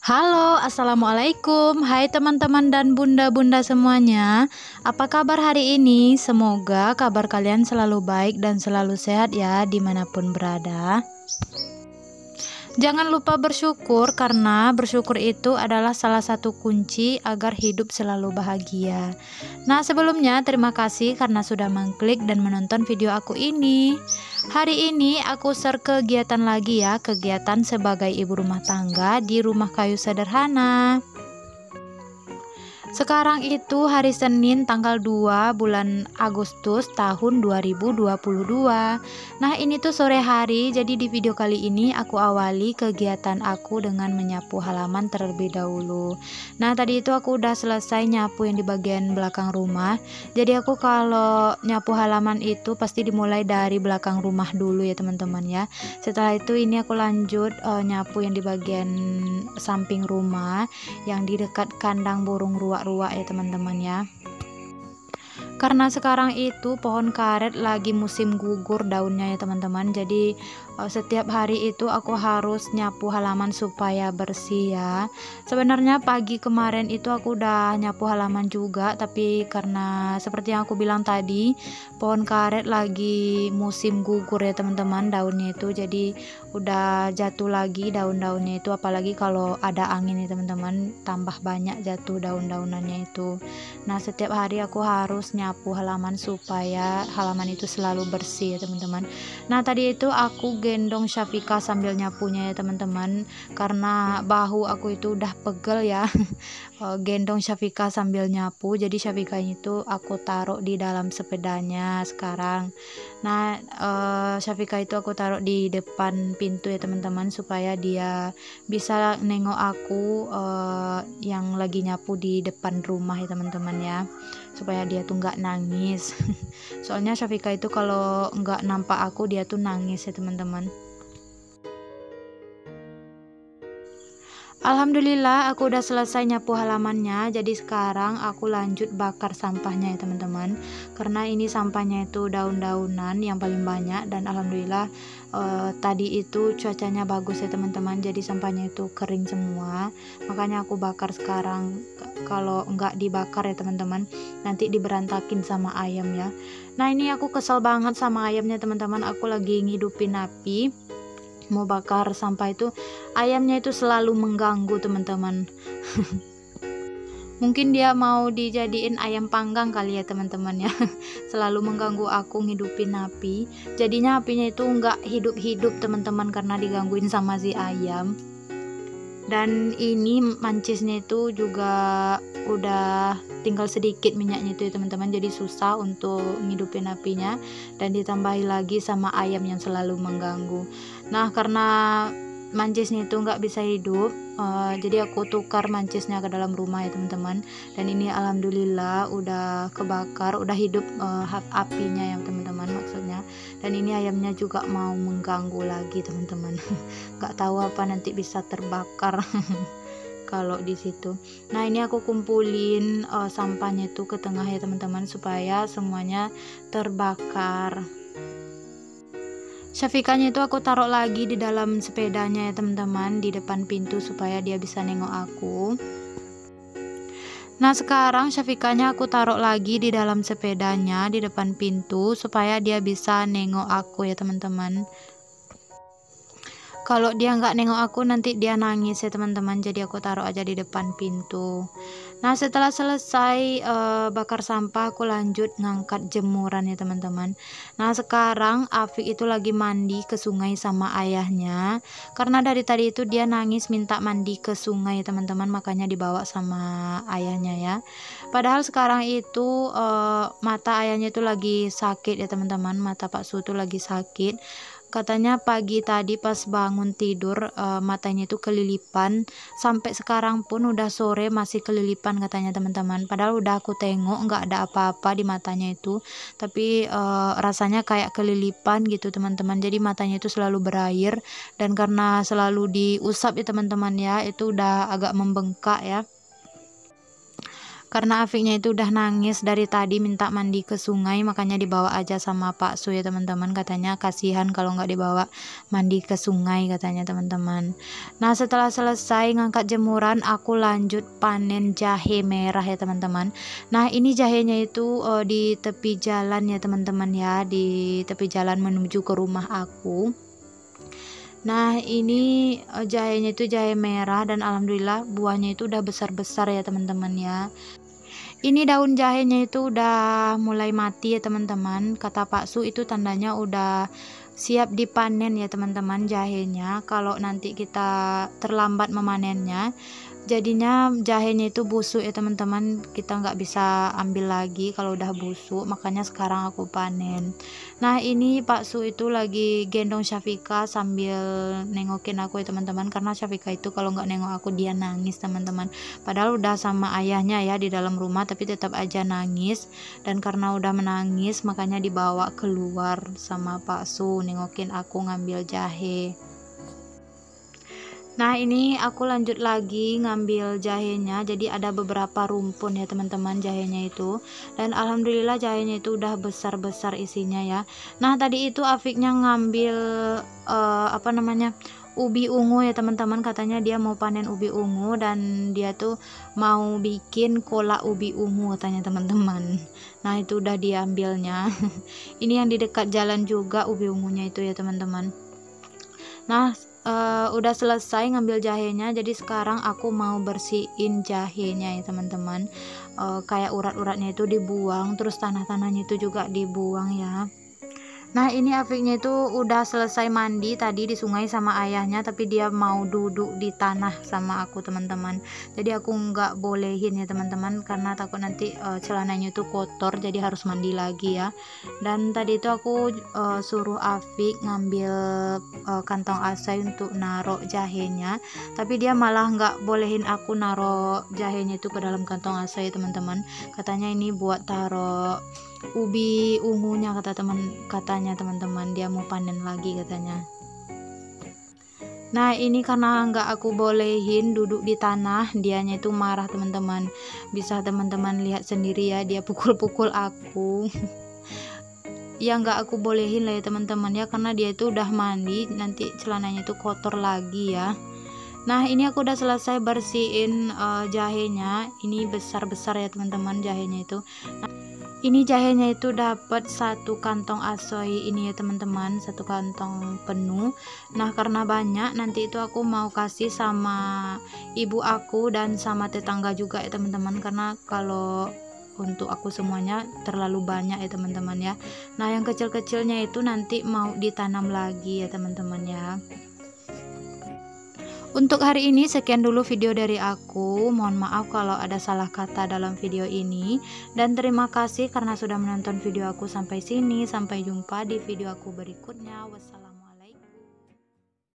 Halo, assalamualaikum. Hai teman-teman dan bunda-bunda semuanya. Apa kabar hari ini? Semoga kabar kalian selalu baik dan selalu sehat ya, dimanapun berada. Jangan lupa bersyukur, karena bersyukur itu adalah salah satu kunci agar hidup selalu bahagia. Nah, sebelumnya terima kasih karena sudah mengklik dan menonton video aku ini. Hari ini aku share kegiatan lagi ya, kegiatan sebagai ibu rumah tangga di rumah kayu sederhana. Sekarang itu hari Senin tanggal 2 bulan Agustus tahun 2022. Nah, ini tuh sore hari, jadi di video kali ini aku awali kegiatan aku dengan menyapu halaman terlebih dahulu. Nah, tadi itu aku udah selesai nyapu yang di bagian belakang rumah. Jadi aku kalau nyapu halaman itu pasti dimulai dari belakang rumah dulu ya teman-teman ya. Setelah itu ini aku lanjut nyapu yang di bagian samping rumah, yang di dekat kandang burung ruak-ruak ya teman-teman ya. Karena sekarang itu pohon karet lagi musim gugur daunnya ya teman-teman. Jadi setiap hari itu aku harus nyapu halaman supaya bersih ya. Sebenarnya pagi kemarin itu aku udah nyapu halaman juga, tapi karena seperti yang aku bilang tadi, pohon karet lagi musim gugur ya teman-teman, daunnya itu jadi udah jatuh lagi daun-daunnya itu, apalagi kalau ada angin ya teman-teman, tambah banyak jatuh daun-daunannya itu. Nah, setiap hari aku harus nyapu halaman supaya halaman itu selalu bersih ya teman-teman. Nah, tadi itu aku gendong Syafika sambil nyapunya ya teman-teman, karena bahu aku itu udah pegel ya. Gendong Syafika sambil nyapu, jadi Syafika itu aku taruh di dalam sepedanya sekarang. Nah, Syafika itu aku taruh di depan pintu ya teman-teman, supaya dia bisa nengok aku yang lagi nyapu di depan rumah ya teman-teman ya, supaya dia tuh nggak nangis. Soalnya Syafika itu kalau nggak nampak aku dia tuh nangis ya teman-teman. Alhamdulillah aku udah selesai nyapu halamannya. Jadi sekarang aku lanjut bakar sampahnya ya teman-teman, karena ini sampahnya itu daun-daunan yang paling banyak, dan alhamdulillah tadi itu cuacanya bagus ya teman-teman, jadi sampahnya itu kering semua, makanya aku bakar sekarang. Kalau nggak dibakar ya teman-teman, nanti diberantakin sama ayam ya. Nah, ini aku kesel banget sama ayamnya teman-teman. Aku lagi ngidupin api mau bakar sampah itu, ayamnya itu selalu mengganggu teman-teman. Mungkin dia mau dijadiin ayam panggang kali ya teman-teman ya. Selalu mengganggu aku ngidupin api, jadinya apinya itu nggak hidup-hidup teman-teman, karena digangguin sama si ayam. Dan ini mancisnya itu juga udah tinggal sedikit minyaknya itu ya teman-teman, jadi susah untuk ngidupin apinya, dan ditambahi lagi sama ayam yang selalu mengganggu. Nah, karena mancisnya itu nggak bisa hidup, jadi aku tukar mancisnya ke dalam rumah ya teman-teman, dan ini alhamdulillah udah kebakar, udah hidup apinya ya teman-teman maksudnya. Dan ini ayamnya juga mau mengganggu lagi teman-teman. Nggak tahu apa nanti bisa terbakar kalau di situ. Nah, ini aku kumpulin sampahnya itu ke tengah ya teman-teman, supaya semuanya terbakar. Syafikanya itu aku taruh lagi di dalam sepedanya ya teman-teman, di depan pintu, supaya dia bisa nengok aku. Nah, sekarang Syafikanya aku taruh lagi di dalam sepedanya di depan pintu, supaya dia bisa nengok aku ya teman-teman. Kalau dia nggak nengok aku nanti dia nangis ya teman-teman, jadi aku taruh aja di depan pintu. Nah, setelah selesai bakar sampah, aku lanjut ngangkat jemuran ya teman-teman. Nah, sekarang Afik itu lagi mandi ke sungai sama ayahnya, karena dari tadi itu dia nangis minta mandi ke sungai ya teman-teman, makanya dibawa sama ayahnya ya. Padahal sekarang itu mata ayahnya itu lagi sakit ya teman-teman, mata Pak Su itu lagi sakit. Katanya pagi tadi pas bangun tidur matanya itu kelilipan, sampai sekarang pun udah sore masih kelilipan katanya teman-teman. Padahal udah aku tengok nggak ada apa-apa di matanya itu, tapi rasanya kayak kelilipan gitu teman-teman. Jadi matanya itu selalu berair, dan karena selalu diusap ya teman-teman ya, itu udah agak membengkak ya. Karena Afiknya itu udah nangis dari tadi minta mandi ke sungai, makanya dibawa aja sama Pak Su ya teman-teman. Katanya kasihan kalau nggak dibawa mandi ke sungai katanya teman-teman. Nah setelah selesai ngangkat jemuran, aku lanjut panen jahe merah ya teman-teman. Nah ini jahenya itu di tepi jalan ya teman-teman ya, di tepi jalan menuju ke rumah aku. Nah ini jahenya itu jahe merah, dan alhamdulillah buahnya itu udah besar-besar ya teman-teman ya. Ini daun jahenya itu udah mulai mati ya teman-teman. Kata Pak Su itu tandanya udah siap dipanen ya teman-teman jahenya. Kalau nanti kita terlambat memanennya, jadinya jahenya itu busuk ya teman-teman. Kita nggak bisa ambil lagi kalau udah busuk, makanya sekarang aku panen. Nah ini Pak Su itu lagi gendong Syafika sambil nengokin aku ya teman-teman, karena Syafika itu kalau nggak nengok aku dia nangis teman-teman. Padahal udah sama ayahnya ya di dalam rumah, tapi tetap aja nangis. Dan karena udah menangis makanya dibawa keluar sama Pak Su nengokin aku ngambil jahe. Nah ini aku lanjut lagi ngambil jahenya. Jadi ada beberapa rumpun ya teman-teman jahenya itu, dan alhamdulillah jahenya itu udah besar-besar isinya ya. Nah tadi itu Afiknya ngambil apa namanya, ubi ungu ya teman-teman. Katanya dia mau panen ubi ungu dan dia tuh mau bikin kolak ubi ungu katanya teman-teman. Nah itu udah diambilnya. Ini yang di dekat jalan juga ubi ungunya itu ya teman-teman. Nah udah selesai ngambil jahenya, jadi sekarang aku mau bersihin jahenya ya teman-teman. Kayak urat-uratnya itu dibuang, terus tanah-tanahnya itu juga dibuang ya. Nah ini Afiknya itu udah selesai mandi tadi di sungai sama ayahnya, tapi dia mau duduk di tanah sama aku teman-teman. Jadi aku nggak bolehin ya teman-teman, karena takut nanti celananya itu kotor, jadi harus mandi lagi ya. Dan tadi itu aku suruh Afik ngambil kantong asai untuk narok jahenya, tapi dia malah nggak bolehin aku narok jahenya itu ke dalam kantong asai teman-teman. Katanya ini buat taruh ubi ungunya katanya teman-teman, dia mau panen lagi katanya. Nah ini karena nggak aku bolehin duduk di tanah, dianya itu marah teman-teman. Bisa teman-teman lihat sendiri ya, dia pukul-pukul aku. Ya nggak aku bolehin lah ya teman-teman ya, karena dia itu udah mandi, nanti celananya itu kotor lagi ya. Nah ini aku udah selesai bersihin jahenya. Ini besar-besar ya teman-teman jahenya itu. Ini jahenya itu dapat satu kantong asoy ini ya teman-teman, satu kantong penuh. Nah karena banyak, nanti itu aku mau kasih sama ibu aku dan sama tetangga juga ya teman-teman, karena kalau untuk aku semuanya terlalu banyak ya teman-teman ya. Nah yang kecil-kecilnya itu nanti mau ditanam lagi ya teman-teman ya. Untuk hari ini sekian dulu video dari aku. Mohon maaf kalau ada salah kata dalam video ini, dan terima kasih karena sudah menonton video aku sampai sini. Sampai jumpa di video aku berikutnya. Wassalamualaikum.